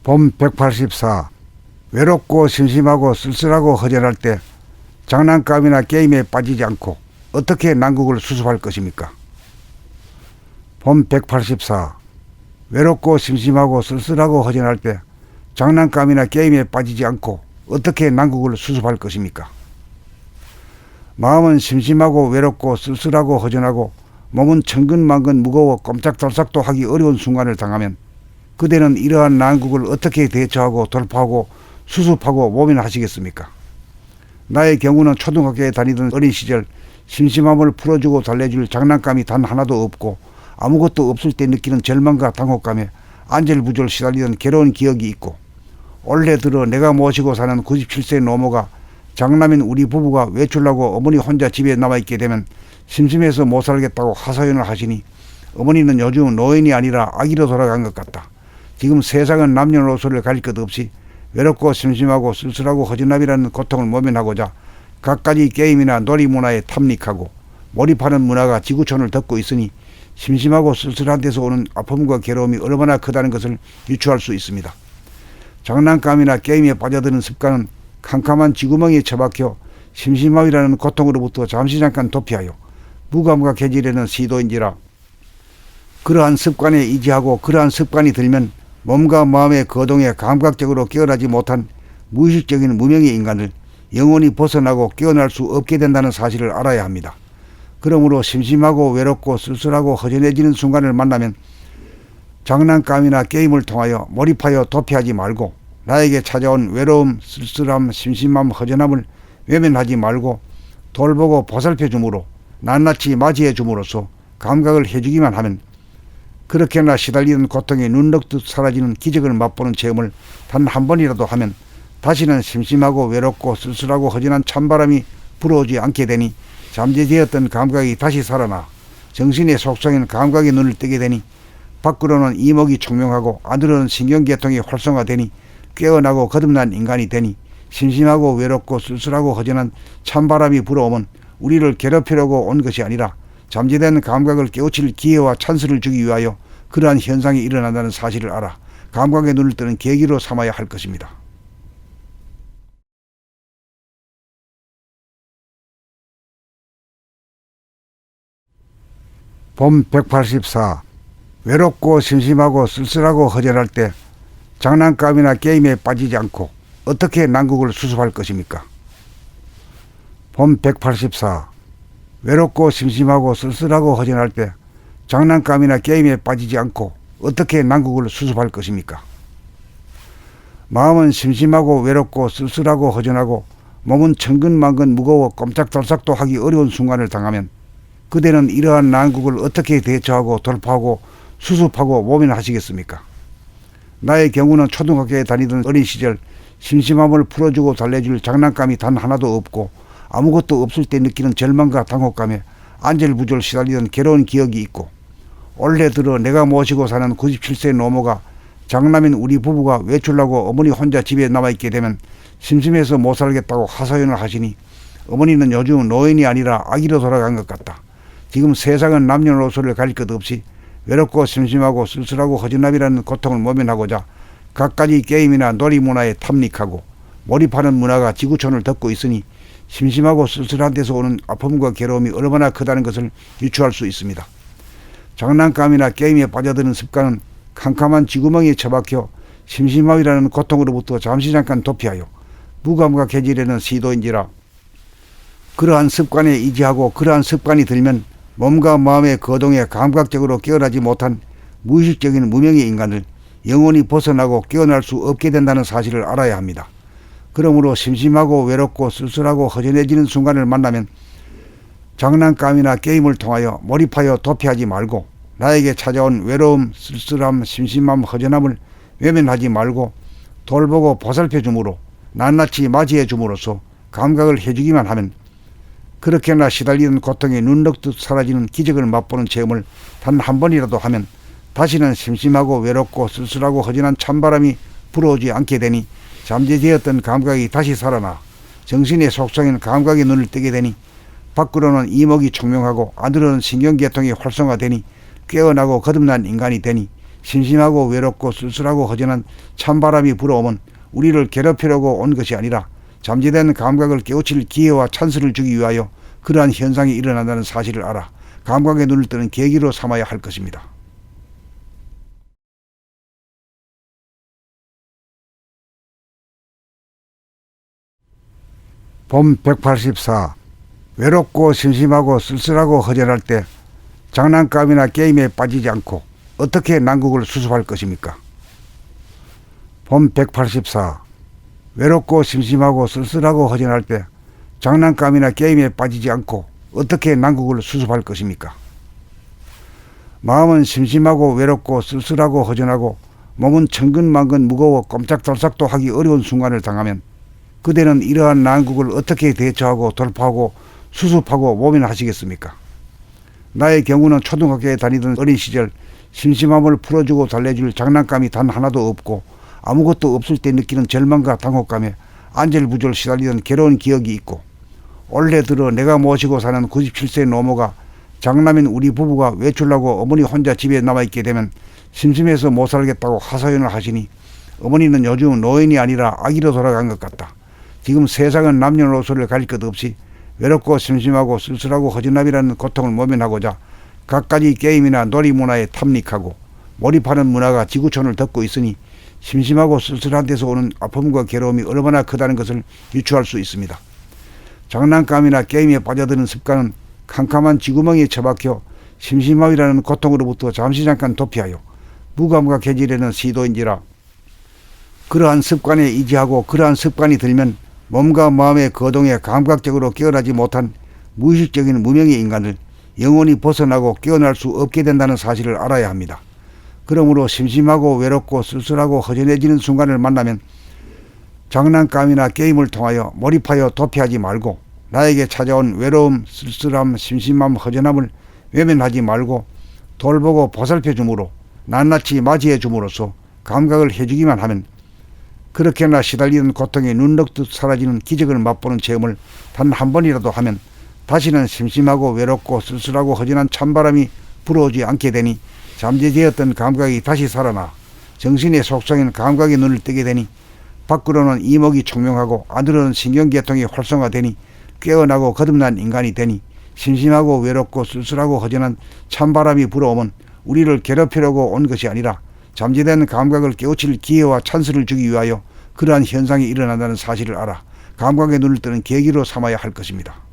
봄 184. 외롭고 심심하고 쓸쓸하고 허전할 때 장난감이나 게임에 빠지지 않고 어떻게 난국을 수습할 것입니까? 봄 184. 외롭고 심심하고 쓸쓸하고 허전할 때 장난감이나 게임에 빠지지 않고 어떻게 난국을 수습할 것입니까? 마음은 심심하고 외롭고 쓸쓸하고 허전하고 몸은 천근만근 무거워 꼼짝달싹도 하기 어려운 순간을 당하면 그대는 이러한 난국을 어떻게 대처하고 돌파하고 수습하고 모면하시겠습니까? 나의 경우는 초등학교에 다니던 어린 시절 심심함을 풀어주고 달래줄 장난감이 단 하나도 없고 아무것도 없을 때 느끼는 절망과 당혹감에 안절부절 시달리던 괴로운 기억이 있고, 올해 들어 내가 모시고 사는 97세 노모가 장남인 우리 부부가 외출하고 어머니 혼자 집에 남아있게 되면 심심해서 못 살겠다고 하소연을 하시니 어머니는 요즘 노인이 아니라 아기로 돌아간 것 같다. 지금 세상은 남녀노소를 가릴 것 없이 외롭고 심심하고 쓸쓸하고 허전함이라는 고통을 모면하고자 갖가지 게임이나 놀이문화에 탐닉하고 몰입하는 문화가 지구촌을 덮고 있으니 심심하고 쓸쓸한 데서 오는 아픔과 괴로움이 얼마나 크다는 것을 유추할 수 있습니다. 장난감이나 게임에 빠져드는 습관은 캄캄한 쥐구멍에 처박혀 심심함이라는 고통으로부터 잠시 잠깐 도피하여 무감각해지려는 시도인지라, 그러한 습관에 의지하고 그러한 습관이 들면 몸과 마음의 거동에 감각적으로 깨어나지 못한 무의식적인 무명의 인간을 영원히 벗어나고 깨어날 수 없게 된다는 사실을 알아야 합니다. 그러므로 심심하고 외롭고 쓸쓸하고 허전해지는 순간을 만나면 장난감이나 게임을 통하여 몰입하여 도피하지 말고 나에게 찾아온 외로움, 쓸쓸함, 심심함, 허전함을 외면하지 말고 돌보고 보살펴 줌으로 낱낱이 맞이해 줌으로써 감각을 해주기만 하면 그렇게나 시달리는 고통이 눈 녹듯 사라지는 기적을 맛보는 체험을 단 한 번이라도 하면 다시는 심심하고 외롭고 쓸쓸하고 허전한 찬바람이 불어오지 않게 되니 잠재되었던 감각이 다시 살아나 정신의 속성인 감각의 눈을 뜨게 되니 밖으로는 이목이 총명하고 안으로는 신경계통이 활성화되니 깨어나고 거듭난 인간이 되니 심심하고 외롭고 쓸쓸하고 허전한 찬바람이 불어오면 우리를 괴롭히려고 온 것이 아니라 잠재된 감각을 깨우칠 기회와 찬스를 주기 위하여 그러한 현상이 일어난다는 사실을 알아 감각의 눈을 뜨는 계기로 삼아야 할 것입니다. 봄 184. 외롭고 심심하고 쓸쓸하고 허전할 때 장난감이나 게임에 빠지지 않고 어떻게 난국을 수습할 것입니까? 봄 184. 외롭고 심심하고 쓸쓸하고 허전할 때 장난감이나 게임에 빠지지 않고 어떻게 난국을 수습할 것입니까? 마음은 심심하고 외롭고 쓸쓸하고 허전하고 몸은 천근만근 무거워 꼼짝달싹도 하기 어려운 순간을 당하면 그대는 이러한 난국을 어떻게 대처하고 돌파하고 수습하고 모면하시겠습니까? 나의 경우는 초등학교에 다니던 어린 시절 심심함을 풀어주고 달래줄 장난감이 단 하나도 없고 아무것도 없을 때 느끼는 절망과 당혹감에 안절부절 시달리던 괴로운 기억이 있고, 올해 들어 내가 모시고 사는 97세 노모가 장남인 우리 부부가 외출하고 어머니 혼자 집에 남아있게 되면 심심해서 못 살겠다고 하소연을 하시니 어머니는 요즘 노인이 아니라 아기로 돌아간 것 같다. 지금 세상은 남녀노소를 가릴 것 없이 외롭고 심심하고 쓸쓸하고 허전함이라는 고통을 모면하고자 갖가지 게임이나 놀이문화에 탐닉하고 몰입하는 문화가 지구촌을 덮고 있으니 심심하고 쓸쓸한 데서 오는 아픔과 괴로움이 얼마나 크다는 것을 유추할 수 있습니다. 장난감이나 게임에 빠져드는 습관은 캄캄한 쥐구멍에 처박혀 심심함이라는 고통으로부터 잠시 잠깐 도피하여 무감각해지려는 시도인지라, 그러한 습관에 의지하고 그러한 습관이 들면 몸과 마음의 거동에 감각적으로 깨어나지 못한 무의식적인 무명의 인간을 영원히 벗어나고 깨어날 수 없게 된다는 사실을 알아야 합니다. 그러므로 심심하고 외롭고 쓸쓸하고 허전해지는 순간을 만나면 장난감이나 게임을 통하여 몰입하여 도피하지 말고 나에게 찾아온 외로움, 쓸쓸함, 심심함, 허전함을 외면하지 말고 돌보고 보살펴 줌으로 낱낱이 맞이해 줌으로써 감각을 해주기만 하면 그렇게나 시달리는 고통이 눈 녹듯 사라지는 기적을 맛보는 체험을 단 한 번이라도 하면 다시는 심심하고 외롭고 쓸쓸하고 허전한 찬바람이 불어오지 않게 되니 잠재되었던 감각이 다시 살아나 정신의 속성인 감각의 눈을 뜨게 되니 밖으로는 이목이 총명하고 안으로는 신경계통이 활성화되니 깨어나고 거듭난 인간이 되니 심심하고 외롭고 쓸쓸하고 허전한 찬바람이 불어오면 우리를 괴롭히려고 온 것이 아니라 잠재된 감각을 깨우칠 기회와 찬스를 주기 위하여 그러한 현상이 일어난다는 사실을 알아 감각의 눈을 뜨는 계기로 삼아야 할 것입니다. 봄 184. 외롭고 심심하고 쓸쓸하고 허전할 때 장난감이나 게임에 빠지지 않고 어떻게 난국을 수습할 것입니까? 봄 184. 외롭고 심심하고 쓸쓸하고 허전할 때 장난감이나 게임에 빠지지 않고 어떻게 난국을 수습할 것입니까? 마음은 심심하고 외롭고 쓸쓸하고 허전하고 몸은 천근만근 무거워 꼼짝달싹도 하기 어려운 순간을 당하면 그대는 이러한 난국을 어떻게 대처하고 돌파하고 수습하고 모면하시겠습니까? 나의 경우는 초등학교에 다니던 어린 시절 심심함을 풀어주고 달래줄 장난감이 단 하나도 없고 아무것도 없을 때 느끼는 절망과 당혹감에 안절부절 시달리던 괴로운 기억이 있고 올해 들어 내가 모시고 사는 97세 노모가 장남인 우리 부부가 외출하고 어머니 혼자 집에 남아있게 되면 심심해서 못 살겠다고 하소연을 하시니 어머니는 요즘 노인이 아니라 아기로 돌아간 것 같다. 지금 세상은 남녀노소를 가릴 것 없이 외롭고 심심하고 쓸쓸하고 허전함이라는 고통을 모면하고자 갖가지 게임이나 놀이문화에 탐닉하고 몰입하는 문화가 지구촌을 덮고 있으니 심심하고 쓸쓸한 데서 오는 아픔과 괴로움이 얼마나 크다는 것을 유추할 수 있습니다. 장난감이나 게임에 빠져드는 습관은 캄캄한 쥐구멍에 처박혀 심심함이라는 고통으로부터 잠시 잠깐 도피하여 무감각해지려는 시도인지라 그러한 습관에 의지하고 그러한 습관이 들면 몸과 마음의 거동에 감각적으로 깨어나지 못한 무의식적인 무명의 인간을 영원히 벗어나고 깨어날 수 없게 된다는 사실을 알아야 합니다. 그러므로 심심하고 외롭고 쓸쓸하고 허전해지는 순간을 만나면 장난감이나 게임을 통하여 몰입하여 도피하지 말고 나에게 찾아온 외로움, 쓸쓸함, 심심함, 허전함을 외면하지 말고 돌보고 보살펴 줌으로 낱낱이 맞이해 줌으로써 감각을 해주기만 하면 그렇게나 시달리는 고통이 눈 녹듯 사라지는 기적을 맛보는 체험을 단 한 번이라도 하면 다시는 심심하고 외롭고 쓸쓸하고 허전한 찬바람이 불어오지 않게 되니 잠재되었던 감각이 다시 살아나 정신의 속성인 감각의 눈을 뜨게 되니 밖으로는 이목이 총명하고 안으로는 신경계통이 활성화되니 깨어나고 거듭난 인간이 되니 심심하고 외롭고 쓸쓸하고 허전한 찬바람이 불어오면 우리를 괴롭히려고 온 것이 아니라 잠재된 감각을 깨우칠 기회와 찬스를 주기 위하여 그러한 현상이 일어난다는 사실을 알아 감각의 눈을 뜨는 계기로 삼아야 할 것입니다.